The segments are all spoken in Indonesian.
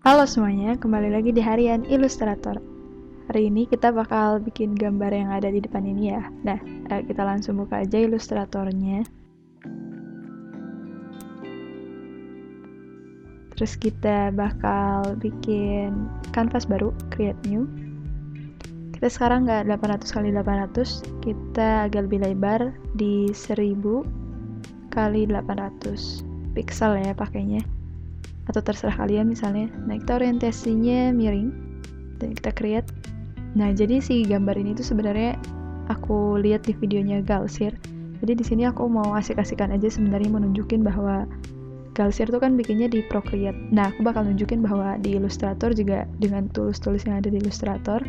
Halo semuanya, kembali lagi di Harian Ilustrator. Hari ini kita bakal bikin gambar yang ada di depan ini ya. Nah, kita langsung buka aja Ilustratornya. Terus kita bakal bikin canvas baru, create new. Kita sekarang nggak 800 x 800, kita agak lebih lebar di 1000 x 800 pixel ya pakainya. Atau terserah kalian misalnya. Nah, kita orientasinya miring dan kita create. Nah, jadi si gambar ini tuh sebenarnya aku lihat di videonya Galsir. Jadi di sini aku mau asik-asikan aja sebenarnya menunjukin bahwa Galsir tuh kan bikinnya di Procreate. Nah, aku bakal nunjukin bahwa di Illustrator juga dengan tools-tools yang ada di Illustrator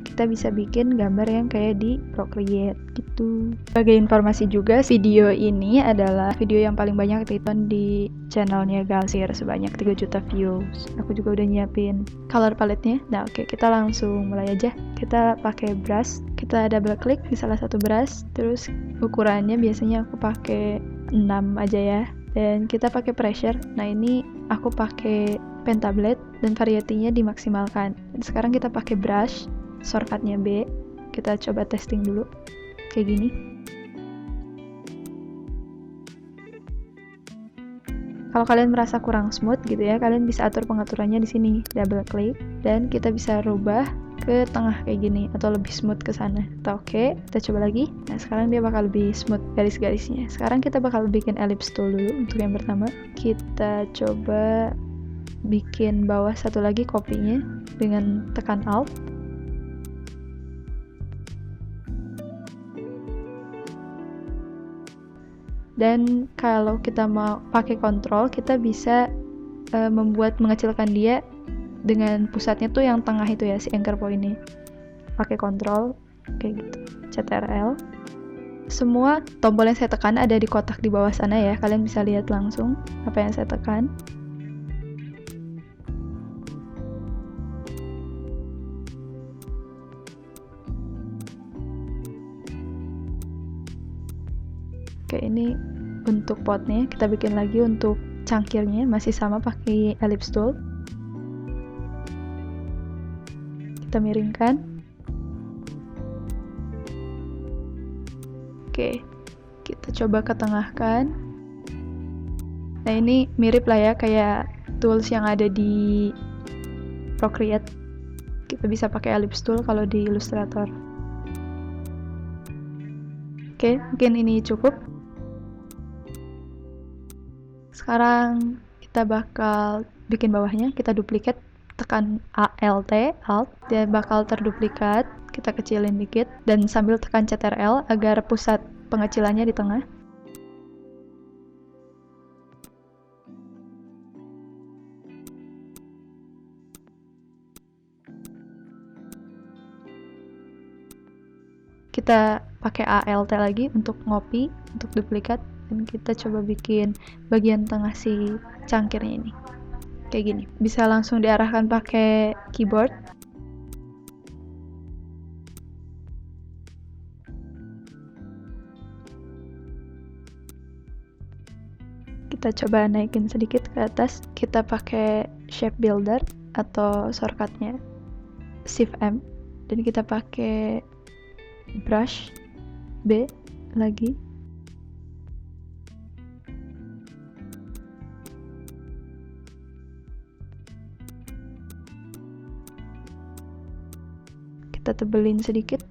kita bisa bikin gambar yang kayak di Procreate gitu. Sebagai informasi juga, video ini adalah video yang paling banyak ditonton di channelnya Galsir, sebanyak 3 juta views. Aku juga udah nyiapin color palette-nya. Nah, oke, kita langsung mulai aja. Kita pakai brush, kita double klik di salah satu brush, terus ukurannya biasanya aku pakai 6 aja ya. Dan kita pakai pressure. Nah, ini aku pakai pentablade dan variety-nya dimaksimalkan. Dan sekarang kita pakai brush, shortcut-nya B. Kita coba testing dulu kayak gini. Kalau kalian merasa kurang smooth gitu ya, kalian bisa atur pengaturannya di sini, double klik, dan kita bisa rubah ke tengah kayak gini atau lebih smooth ke sana. Oke, kita coba lagi. Nah, sekarang dia bakal lebih smooth garis-garisnya. Sekarang kita bakal bikin ellipse tool dulu untuk yang pertama. Kita coba bikin bawah satu lagi kopinya dengan tekan Alt. Dan kalau kita mau pakai kontrol, kita bisa mengecilkan dia dengan pusatnya tuh yang tengah itu ya, si anchor point-nya. Pakai kontrol kayak gitu, CTRL. Semua tombol yang saya tekan ada di kotak di bawah sana ya, kalian bisa lihat langsung apa yang saya tekan. Oke, ini untuk potnya, kita bikin lagi untuk cangkirnya, masih sama pakai ellipse tool. Kita miringkan. Oke, kita coba ketengahkan. Nah, ini mirip lah ya kayak tools yang ada di Procreate. Kita bisa pakai ellipse tool kalau di Illustrator. Oke, mungkin ini cukup. Sekarang kita bakal bikin bawahnya, kita duplikat, tekan Alt, dia bakal terduplikat, kita kecilin dikit, dan sambil tekan CTRL agar pusat pengecilannya di tengah. Kita pakai Alt lagi untuk ngopi, untuk duplikat, dan kita coba bikin bagian tengah si cangkirnya ini kayak gini. Bisa langsung diarahkan pakai keyboard. Kita coba naikin sedikit ke atas. Kita pakai shape builder atau shortcutnya Shift M, dan kita pakai brush B lagi. Kita tebelin sedikit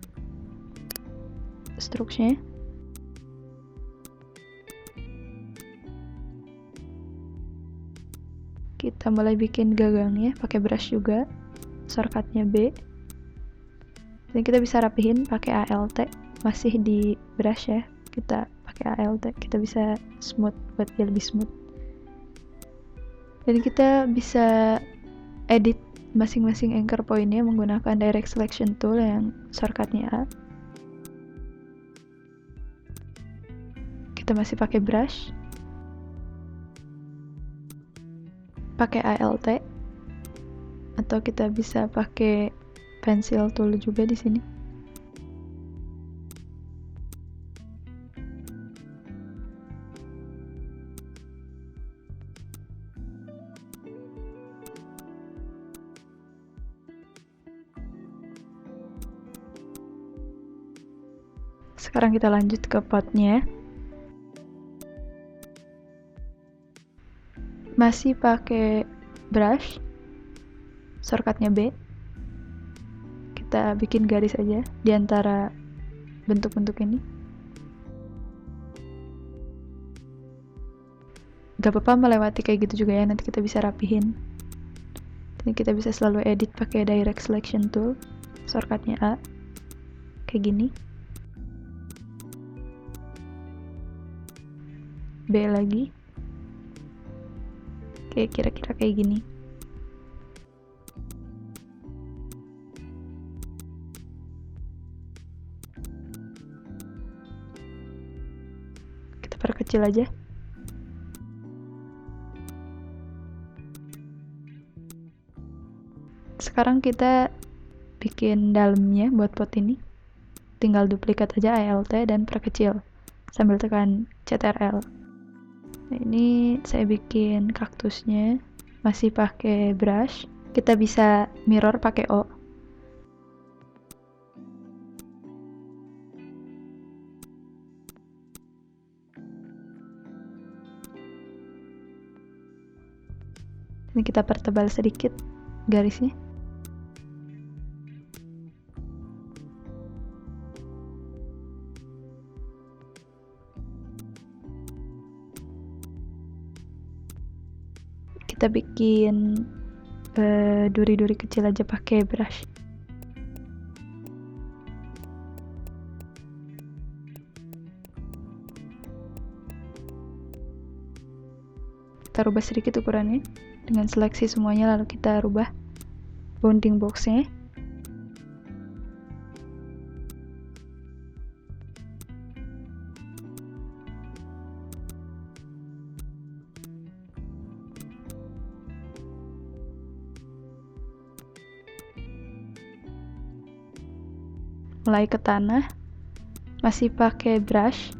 strokesnya. Kita mulai bikin gagangnya pakai brush juga, shortcutnya B. Dan kita bisa rapihin pakai Alt, masih di brush ya. Kita pakai Alt, kita bisa smooth buat dia lebih smooth. Dan kita bisa edit masing-masing anchor point-nya menggunakan direct selection tool yang shortcutnya A. Kita masih pakai brush, pakai Alt, atau kita bisa pakai pencil tool juga di sini. Sekarang kita lanjut ke potnya. Masih pakai brush, shortcutnya B. Kita bikin garis aja di antara bentuk-bentuk ini. Gak apa-apa melewati kayak gitu juga ya, nanti kita bisa rapihin. Dan kita bisa selalu edit pakai direct selection tool, shortcutnya A, kayak gini. B lagi, kayak kira-kira kayak gini. Kita perkecil aja. Sekarang kita bikin dalamnya buat pot ini. Tinggal duplikat aja ALT dan perkecil sambil tekan CTRL. Nah, ini saya bikin kaktusnya masih pakai brush. Kita bisa mirror pakai O. Ini kita pertebal sedikit garisnya. Kita bikin duri-duri kecil aja pakai brush. Kita rubah sedikit ukurannya dengan seleksi semuanya, lalu kita rubah bounding box-nya. Mulai ke tanah, masih pakai brush.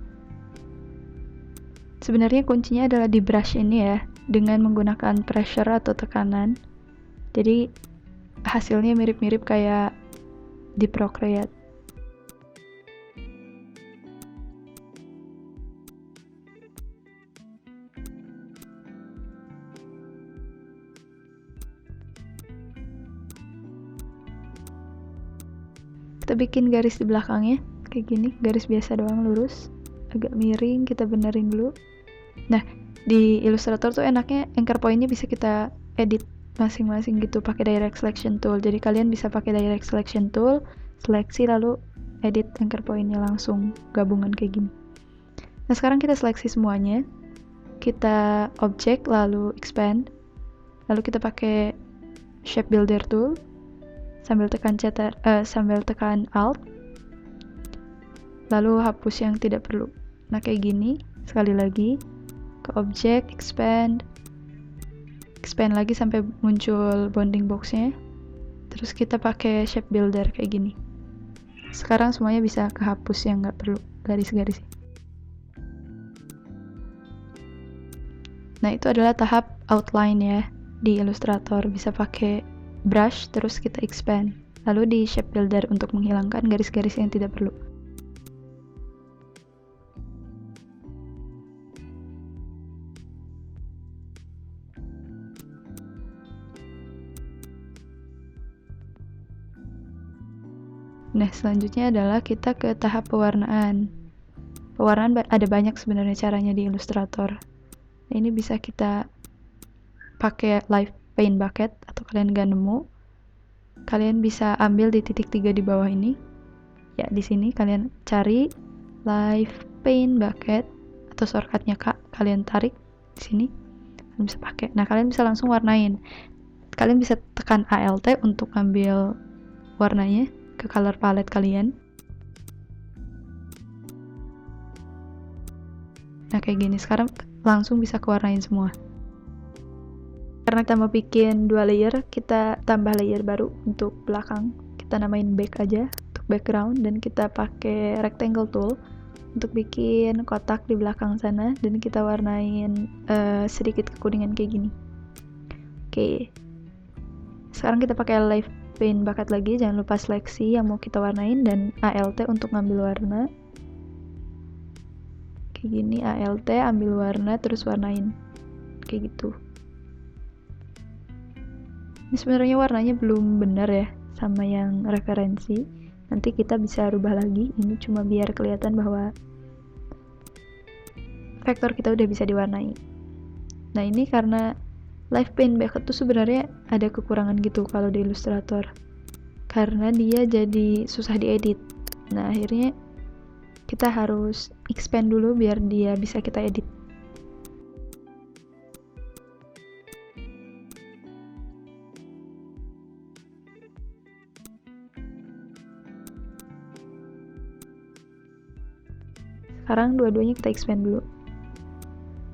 Sebenarnya kuncinya adalah di brush ini ya, dengan menggunakan pressure atau tekanan. Jadi hasilnya mirip-mirip kayak di Procreate. Kita bikin garis di belakangnya kayak gini, garis biasa doang lurus, agak miring, kita benerin dulu. Nah, di Illustrator tuh enaknya anchor point-nya bisa kita edit masing-masing gitu pakai direct selection tool. Jadi kalian bisa pakai direct selection tool, seleksi lalu edit anchor point-nya langsung gabungan kayak gini. Nah, sekarang kita seleksi semuanya. Kita object lalu expand. Lalu kita pakai shape builder tool. Sambil tekan Alt, lalu hapus yang tidak perlu. Nah, kayak gini. Sekali lagi ke object, expand lagi sampai muncul bounding box-nya. Terus kita pakai shape builder kayak gini. Sekarang semuanya bisa kehapus yang nggak perlu garis-garis. Nah, itu adalah tahap outline ya di Illustrator. Bisa pakai brush, terus kita expand. Lalu di shape builder untuk menghilangkan garis-garis yang tidak perlu. Nah, selanjutnya adalah kita ke tahap pewarnaan. Pewarnaan ada banyak sebenarnya caranya di Illustrator. Nah, ini bisa kita pakai live paint bucket atau kalian gak nemu, kalian bisa ambil di titik 3 di bawah ini. Ya, di sini kalian cari live paint bucket atau shortcutnya kalian tarik di sini. Kalian bisa pakai. Nah, kalian bisa langsung warnain. Kalian bisa tekan ALT untuk ambil warnanya ke color palette kalian. Nah, kayak gini. Sekarang langsung bisa kewarnain semua. Karena kita mau bikin 2 layer, kita tambah layer baru untuk belakang. Kita namain back aja untuk background, dan kita pakai rectangle tool untuk bikin kotak di belakang sana, dan kita warnain sedikit kekuningan kayak gini. Oke. Sekarang kita pakai live paint bucket lagi, jangan lupa seleksi yang mau kita warnain dan ALT untuk ngambil warna. kayak gini, ALT, ambil warna, terus warnain kayak gitu. Ini sebenarnya warnanya belum benar ya sama yang referensi, nanti kita bisa rubah lagi. Ini cuma biar kelihatan bahwa vektor kita udah bisa diwarnai. Nah ini karena Live Paint Bucket tuh sebenarnya ada kekurangan gitu kalau di Illustrator, karena dia jadi susah diedit. Nah akhirnya kita harus expand dulu biar dia bisa kita edit. Sekarang dua-duanya kita expand dulu.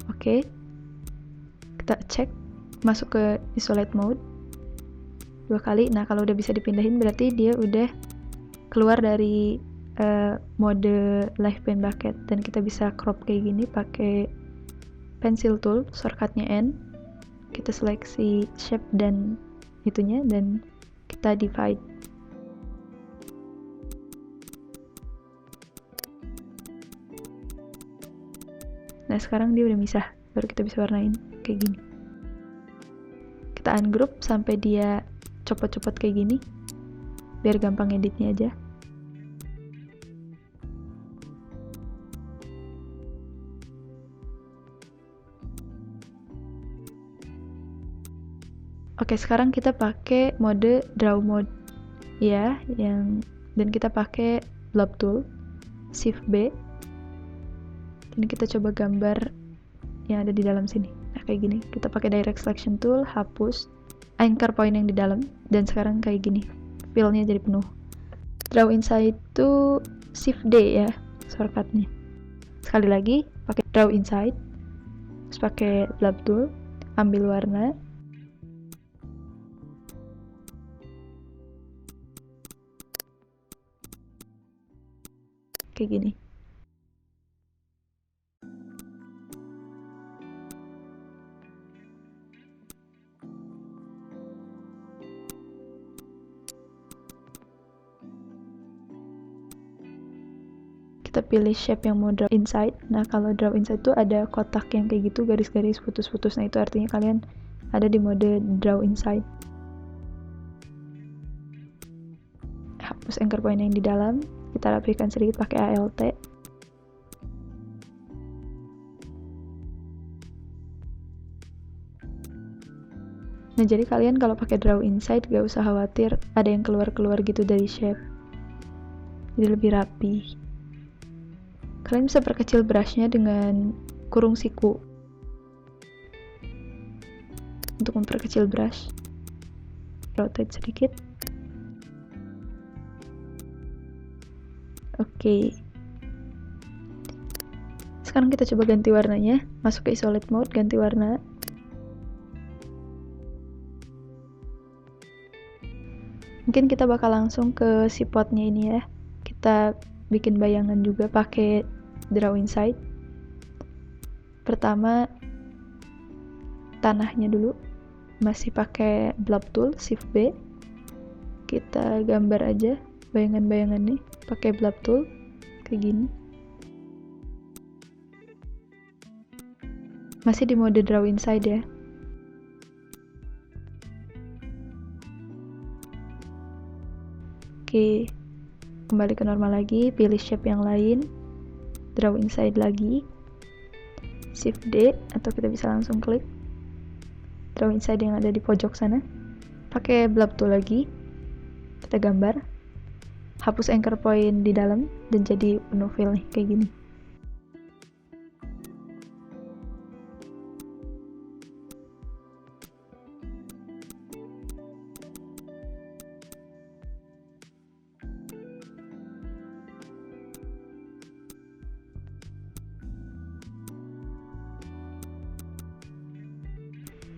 Oke, kita cek, masuk ke isolate mode 2 kali. Nah kalau udah bisa dipindahin berarti dia udah keluar dari mode Live Paint Bucket, dan kita bisa crop kayak gini pakai pencil tool, shortcutnya N. Kita seleksi shape dan itunya, dan kita divide. Nah sekarang dia udah misah, baru kita bisa warnain kayak gini. Kita ungroup sampai dia copot-copot kayak gini, biar gampang editnya aja. Oke, sekarang kita pakai mode draw mode ya, dan kita pakai blob tool, shift B. Ini kita coba gambar yang ada di dalam sini. Nah, kayak gini. Kita pakai direct selection tool, hapus anchor point yang di dalam, dan sekarang kayak gini. Fill-nya jadi penuh. Draw inside itu shift D ya, shortcutnya. Sekali lagi, pakai draw inside, terus pakai blob tool, ambil warna, kayak gini. Kita pilih shape yang mau draw inside. Nah kalau draw inside tuh ada kotak yang kayak gitu, garis-garis putus-putus. Nah itu artinya kalian ada di mode draw inside. Hapus anchor point yang di dalam, kita rapihkan sedikit pakai ALT. Nah jadi kalian kalau pakai draw inside gak usah khawatir ada yang keluar-keluar gitu dari shape, jadi lebih rapi. Kalian bisa perkecil brushnya dengan kurung siku untuk memperkecil brush. Rotate sedikit. Oke. Sekarang kita coba ganti warnanya. Masuk ke isolate mode, ganti warna. Mungkin kita bakal langsung ke si potnya ini ya. Kita bikin bayangan juga pakai draw inside. Pertama tanahnya dulu, masih pakai blob tool, shift B. Kita gambar aja bayangan-bayangan nih pakai blob tool kayak gini. Masih di mode draw inside ya. Oke, kembali ke normal lagi, pilih shape yang lain, draw inside lagi, shift D, atau kita bisa langsung klik draw inside yang ada di pojok sana. Pakai blob tool lagi, kita gambar, hapus anchor point di dalam, dan jadi penuh fill nih, kayak gini.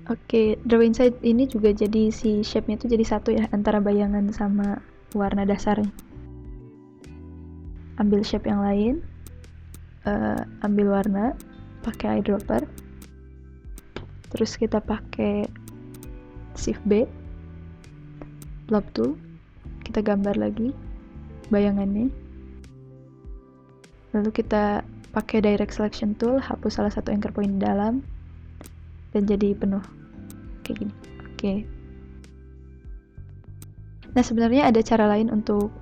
Oke, draw inside ini juga jadi si shape-nya tuh jadi satu ya antara bayangan sama warna dasarnya. Ambil shape yang lain, ambil warna, pakai eyedropper, terus kita pakai shift B, blob tool, kita gambar lagi bayangannya, lalu kita pakai direct selection tool, hapus salah satu anchor point di dalam dan jadi penuh kayak gini. Oke. Nah, sebenarnya ada cara lain untuk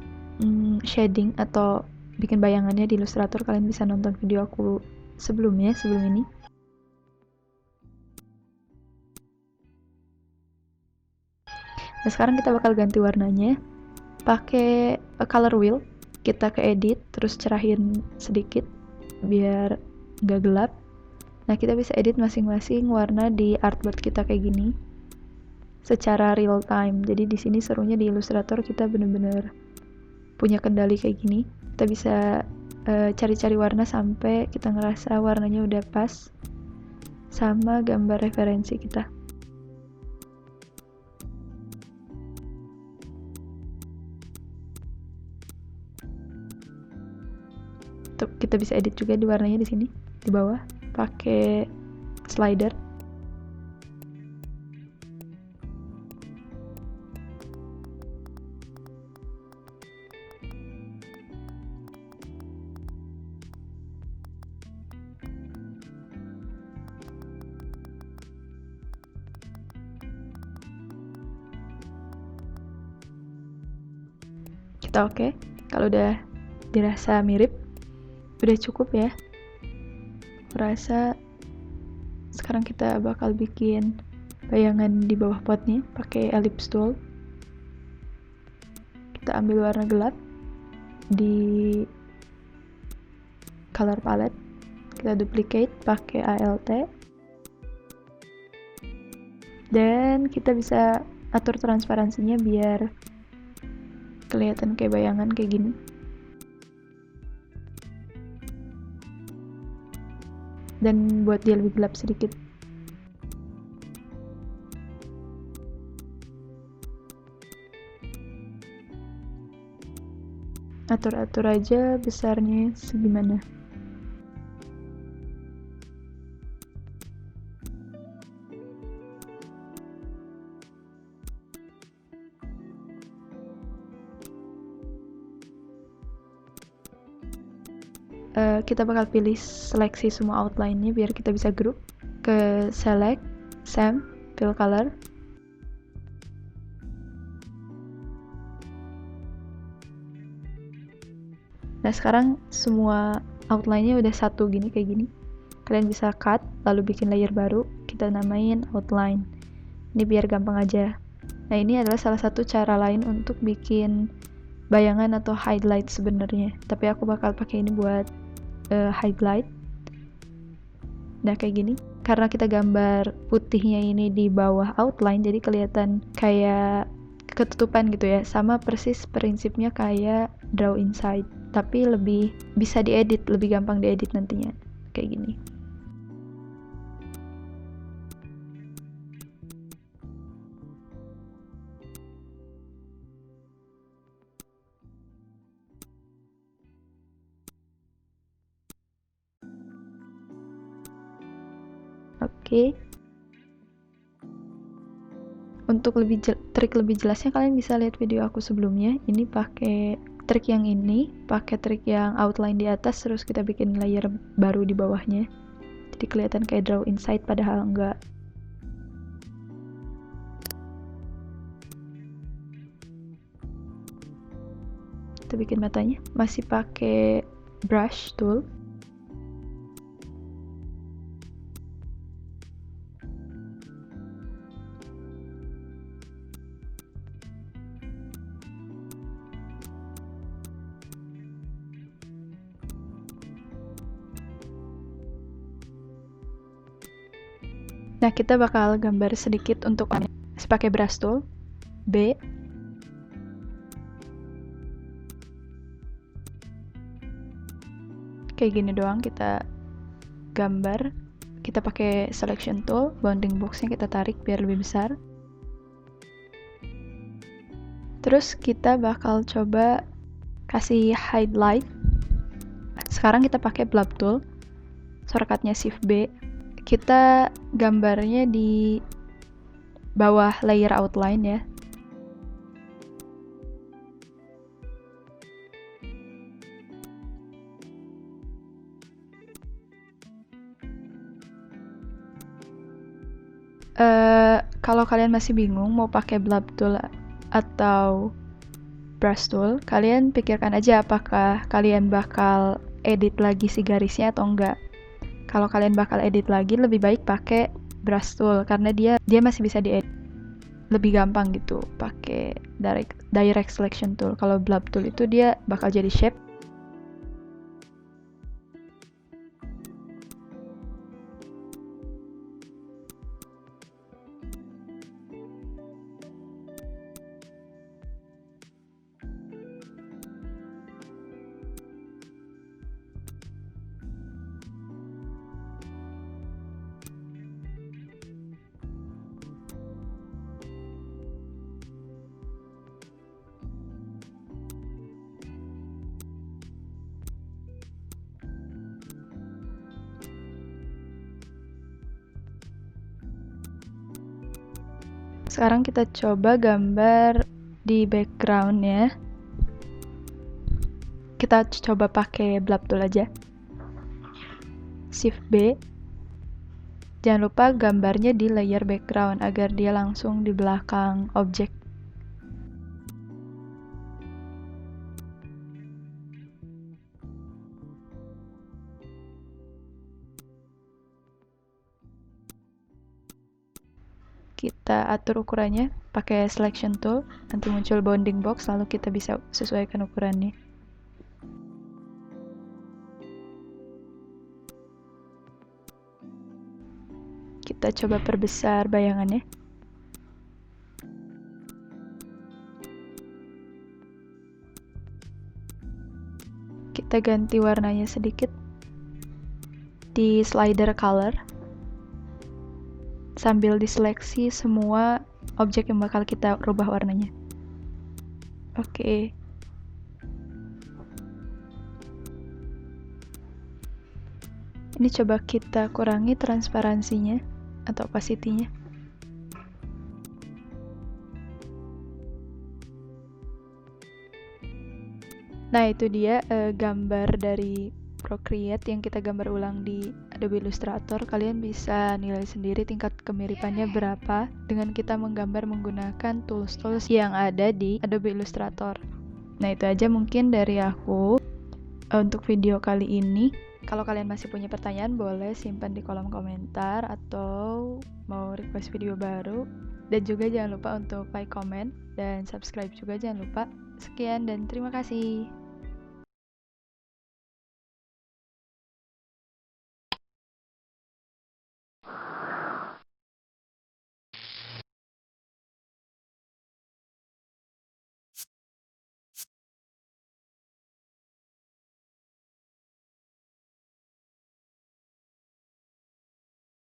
shading atau bikin bayangannya di Illustrator. Kalian bisa nonton video aku sebelum ini. Nah, sekarang kita bakal ganti warnanya pakai color wheel. Kita ke edit, terus cerahin sedikit biar nggak gelap. Nah, kita bisa edit masing-masing warna di artboard kita kayak gini secara real time. Jadi di sini serunya di Illustrator kita bener-bener punya kendali kayak gini. Kita bisa cari-cari warna sampai kita ngerasa warnanya udah pas sama gambar referensi kita. Tuh, kita bisa edit juga di warnanya di sini di bawah pakai slider. Kita oke. Kalau udah dirasa mirip, udah cukup ya. Rasa sekarang kita bakal bikin bayangan di bawah potnya pakai ellipse tool. Kita ambil warna gelap di color palette, kita duplicate pakai ALT, dan kita bisa atur transparansinya biar kelihatan kayak bayangan kayak gini. Dan buat dia lebih gelap sedikit. Atur-atur aja besarnya segimana. Kita bakal pilih seleksi semua outline-nya biar kita bisa group. Ke select, same, fill color. Nah, sekarang semua outline-nya udah satu gini kayak gini. Kalian bisa cut, lalu bikin layer baru, kita namain outline. Ini biar gampang aja. Nah, ini adalah salah satu cara lain untuk bikin bayangan atau highlight sebenarnya. Tapi aku bakal pakai ini buat highlight. Nah, kayak gini. Karena kita gambar putihnya ini di bawah outline, jadi kelihatan kayak ketutupan gitu ya. Sama persis prinsipnya kayak draw inside. Tapi lebih bisa diedit, lebih gampang diedit nantinya. Kayak gini. Oke. Untuk trik lebih jelasnya kalian bisa lihat video aku sebelumnya. Ini pakai trik yang ini, pakai trik yang outline di atas terus kita bikin layer baru di bawahnya. Jadi kelihatan kayak draw inside padahal enggak. Kita bikin matanya, masih pakai brush tool. Nah, kita bakal gambar sedikit untuk pakai brush tool, B. Kayak gini doang kita gambar. Kita pakai selection tool, bounding box-nya kita tarik biar lebih besar. Terus kita bakal coba kasih highlight. Sekarang kita pakai blur tool, shortcutnya shift B. Kita gambarnya di bawah layer outline ya. Kalau kalian masih bingung mau pakai blab tool atau brush tool, kalian pikirkan aja apakah kalian bakal edit lagi si garisnya atau enggak. Kalau kalian bakal edit lagi, lebih baik pakai brush tool karena dia masih bisa diedit lebih gampang gitu pakai direct selection tool. Kalau blab tool itu dia bakal jadi shape. Sekarang kita coba gambar di background ya. Kita coba pakai blab tool aja. Shift B. Jangan lupa gambarnya di layer background agar dia langsung di belakang objek. Kita atur ukurannya pakai selection tool, nanti muncul bounding box, lalu kita bisa sesuaikan ukurannya. Kita coba perbesar bayangannya. Kita ganti warnanya sedikit di slider color, sambil diseleksi semua objek yang bakal kita rubah warnanya. Oke. Ini coba kita kurangi transparansinya atau opacity-nya. Nah, itu dia gambar dari Procreate yang kita gambar ulang di Adobe Illustrator. Kalian bisa nilai sendiri tingkat kemiripannya berapa dengan kita menggambar menggunakan tools-tools yang ada di Adobe Illustrator. Nah, itu aja mungkin dari aku untuk video kali ini. Kalau kalian masih punya pertanyaan, boleh simpan di kolom komentar atau mau request video baru. Dan juga jangan lupa untuk like, comment, dan subscribe juga jangan lupa. Sekian dan terima kasih.